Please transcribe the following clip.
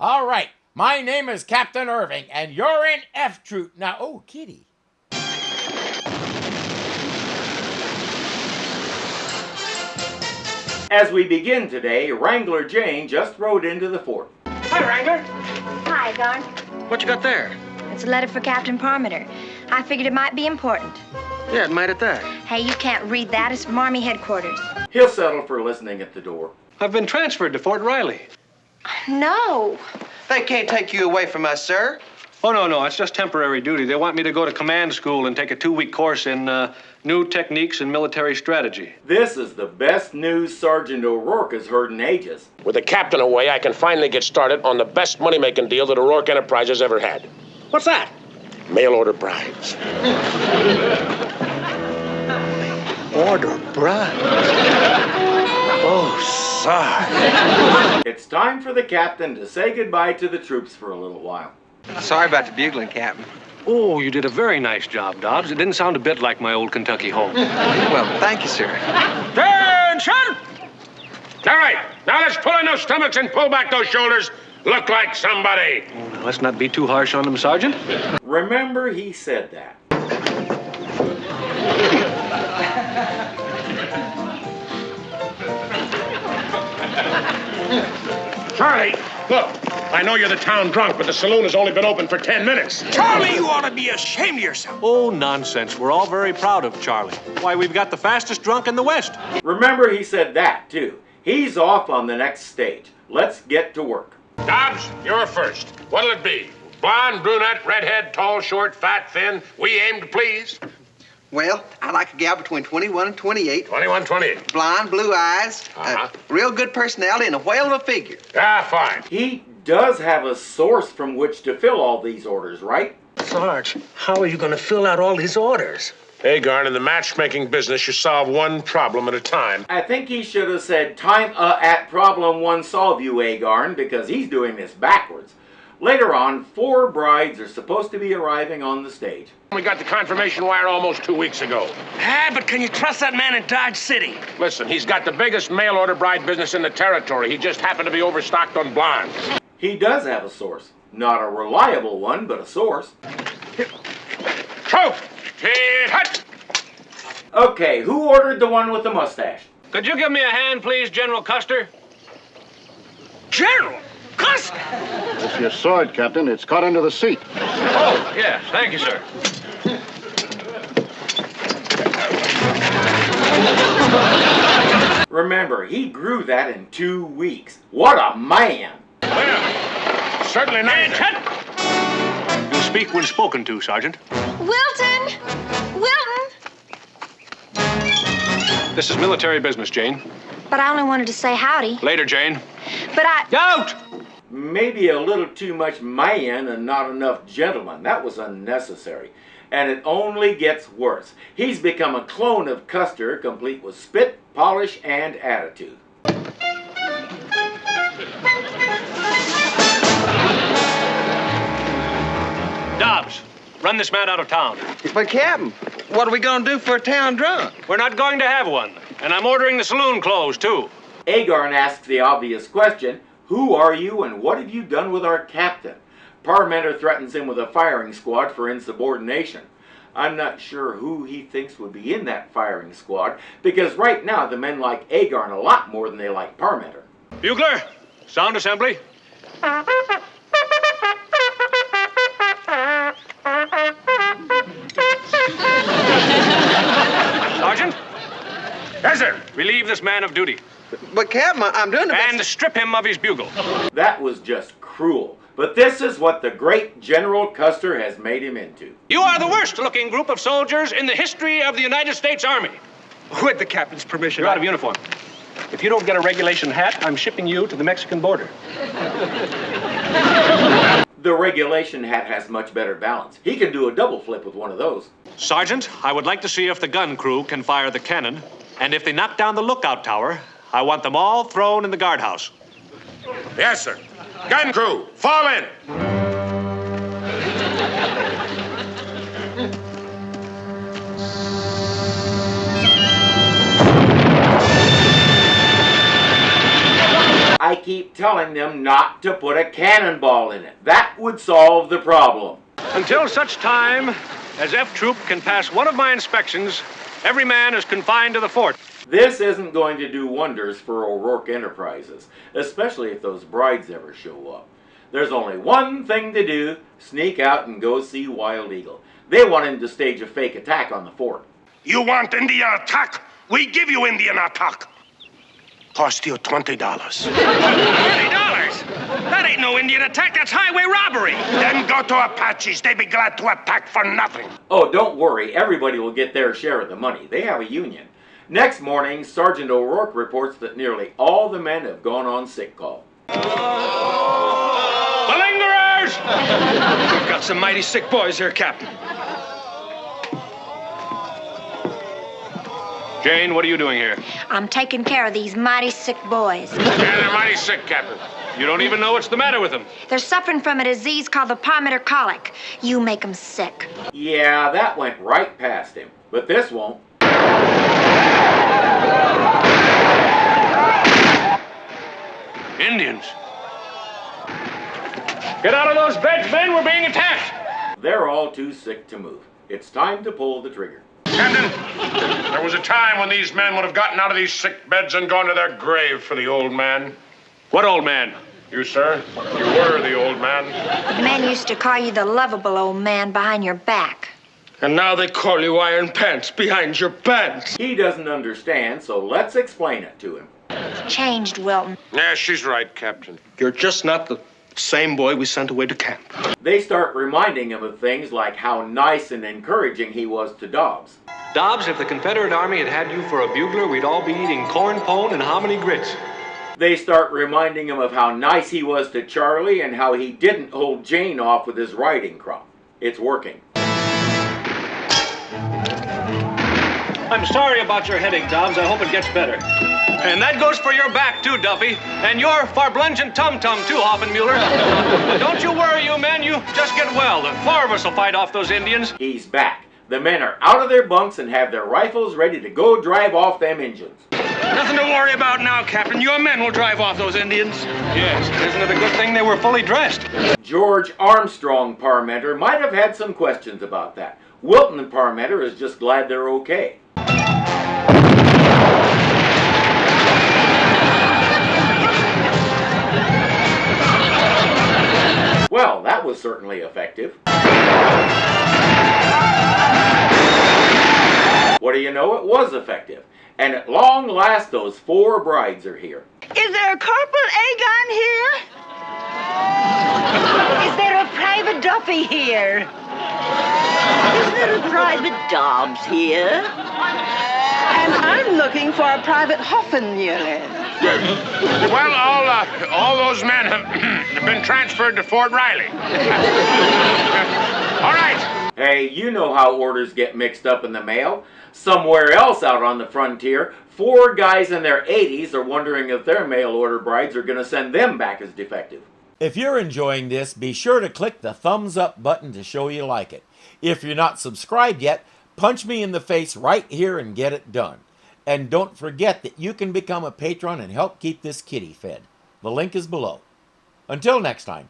All right, my name is Captain Irving, and you're in F Troop. Now, oh, kitty. As we begin today, Wrangler Jane just rode into the fort. Hi, Wrangler. Hi, Garn. What you got there? It's a letter for Captain Parmenter. I figured it might be important. Yeah, it might at that. Hey, you can't read that. It's from Army headquarters. He'll settle for listening at the door. I've been transferred to Fort Riley. No. They can't take you away from us, sir. Oh, no, it's just temporary duty. They want me to go to command school and take a 2-week course in new techniques in military strategy. This is the best news Sergeant O'Rourke has heard in ages. With the captain away, I can finally get started on the best money-making deal that O'Rourke Enterprises ever had. What's that? Mail-order brides. Order bride. Oh, sorry. It's time for the captain to say goodbye to the troops for a little while. Sorry about the bugling, Captain. Oh, you did a very nice job, Dobbs. It didn't sound a bit like my old Kentucky home. Well, thank you, sir. Attention! All right, now let's pull in those stomachs and pull back those shoulders. Look like somebody. Oh, now, let's not be too harsh on them, Sergeant. Remember, he said that. Charlie, look, I know you're the town drunk, but the saloon has only been open for 10 minutes. Charlie, you ought to be ashamed of yourself. Oh, nonsense. We're all very proud of Charlie. Why, we've got the fastest drunk in the West. Remember, he said that, too. He's off on the next stage. Let's get to work. Dobbs, you're first. What'll it be? Blonde, brunette, redhead, tall, short, fat, thin? We aim to please. Well, I like a gal between 21 and 28. 21, 28. Blonde, blue eyes, Uh-huh. real good personality, and a whale of a figure. Ah, fine. He does have a source from which to fill all these orders, right? Sarge, how are you going to fill out all these orders? Hey, Garn, in the matchmaking business, you solve one problem at a time. I think he should have said, time at problem one solve you, Agarn, because he's doing this backwards. Later on, 4 brides are supposed to be arriving on the stage. We got the confirmation wire almost 2 weeks ago. Ah, but can you trust that man in Dodge City? Listen, he's got the biggest mail-order bride business in the territory. He just happened to be overstocked on blondes. He does have a source. Not a reliable one, but a source. Troop! Hut! Okay, who ordered the one with the mustache? Could you give me a hand, please, General Custer? General Custer! It's your sword, Captain. It's caught under the seat. Oh, yes. Thank you, sir. Remember, he grew that in 2 weeks. What a man! Well, certainly not. You'll speak when spoken to, Sergeant. Wilton! Wilton! This is military business, Jane. But I only wanted to say howdy. Later, Jane. But Out! Maybe a little too much man and not enough gentleman. That was unnecessary. And it only gets worse. He's become a clone of Custer, complete with spit, polish, and attitude. Dobbs, run this man out of town. But, Captain, what are we going to do for a town drunk? We're not going to have one. And I'm ordering the saloon closed, too. Agarn asks the obvious question, who are you and what have you done with our captain? Parmenter threatens him with a firing squad for insubordination. I'm not sure who he thinks would be in that firing squad, because right now the men like Agarn a lot more than they like Parmenter. Bugler, sound assembly. Sergeant? Yes, sir. Relieve this man of duty. But, Captain, I'm doing the best. And strip him of his bugle. That was just cruel. But this is what the great General Custer has made him into. You are the worst-looking group of soldiers in the history of the United States Army. With the captain's permission. You're out of uniform. If you don't get a regulation hat, I'm shipping you to the Mexican border. The regulation hat has much better balance. He can do a double flip with one of those. Sergeant, I would like to see if the gun crew can fire the cannon. And if they knock down the lookout tower, I want them all thrown in the guardhouse. Yes, sir. Gun crew, fall in. I keep telling them not to put a cannonball in it. That would solve the problem. Until such time as F Troop can pass one of my inspections, every man is confined to the fort. This isn't going to do wonders for O'Rourke Enterprises, especially if those brides ever show up. There's only one thing to do: sneak out and go see Wild Eagle. They want him to stage a fake attack on the fort. You want Indian attack? We give you Indian attack. Cost you $20. $20? That ain't no Indian attack, that's highway robbery. Then go to Apaches. They'd be glad to attack for nothing. Oh, don't worry. Everybody will get their share of the money. They have a union. Next morning, Sergeant O'Rourke reports that nearly all the men have gone on sick call. The lingerers! We've got some mighty sick boys here, Captain. Jane, what are you doing here? I'm taking care of these mighty sick boys. Yeah, they're mighty sick, Captain. You don't even know what's the matter with them. They're suffering from a disease called the Parmenter colic. You make them sick. Yeah, that went right past him. But this won't. Indians. Get out of those beds, men. We're being attacked. They're all too sick to move. It's time to pull the trigger. Captain, there was a time when these men would have gotten out of these sick beds and gone to their grave for the old man. What old man? You, sir, you were the old man. The men used to call you the lovable old man behind your back. And now they call you Ironpants behind your pants. He doesn't understand, so let's explain it to him. It's changed, Wilton. Yeah, she's right, Captain. You're just not the same boy we sent away to camp. They start reminding him of things like how nice and encouraging he was to Dobbs. Dobbs, if the Confederate Army had had you for a bugler, we'd all be eating corn pone and hominy grits. They start reminding him of how nice he was to Charlie and how he didn't hold Jane off with his riding crop. It's working. I'm sorry about your headache, Dobbs. I hope it gets better. And that goes for your back, too, Duffy. And your farblungent tum-tum, too, Hoffenmuller. Don't you worry, you men. You just get well. The four of us will fight off those Indians. He's back. The men are out of their bunks and have their rifles ready to go drive off them engines. Nothing to worry about now, Captain. Your men will drive off those Indians. Yes, isn't it a good thing they were fully dressed? George Armstrong Parmenter might have had some questions about that. Wilton Parmenter is just glad they're okay. Well, that was certainly effective. What do you know? It was effective. And at long last, those four brides are here. Is there a Corporal Agon here? Is there a Private Duffy here? Is there a Private Dobbs here? And I'm looking for a Private Hoffenmuller. Well, all those men have been transferred to Fort Riley. All right. Hey, you know how orders get mixed up in the mail. Somewhere else out on the frontier, four guys in their 80s are wondering if their mail order brides are going to send them back as defective. If you're enjoying this, be sure to click the thumbs up button to show you like it. If you're not subscribed yet, punch me in the face right here and get it done. And don't forget that you can become a patron and help keep this kitty fed. The link is below. Until next time.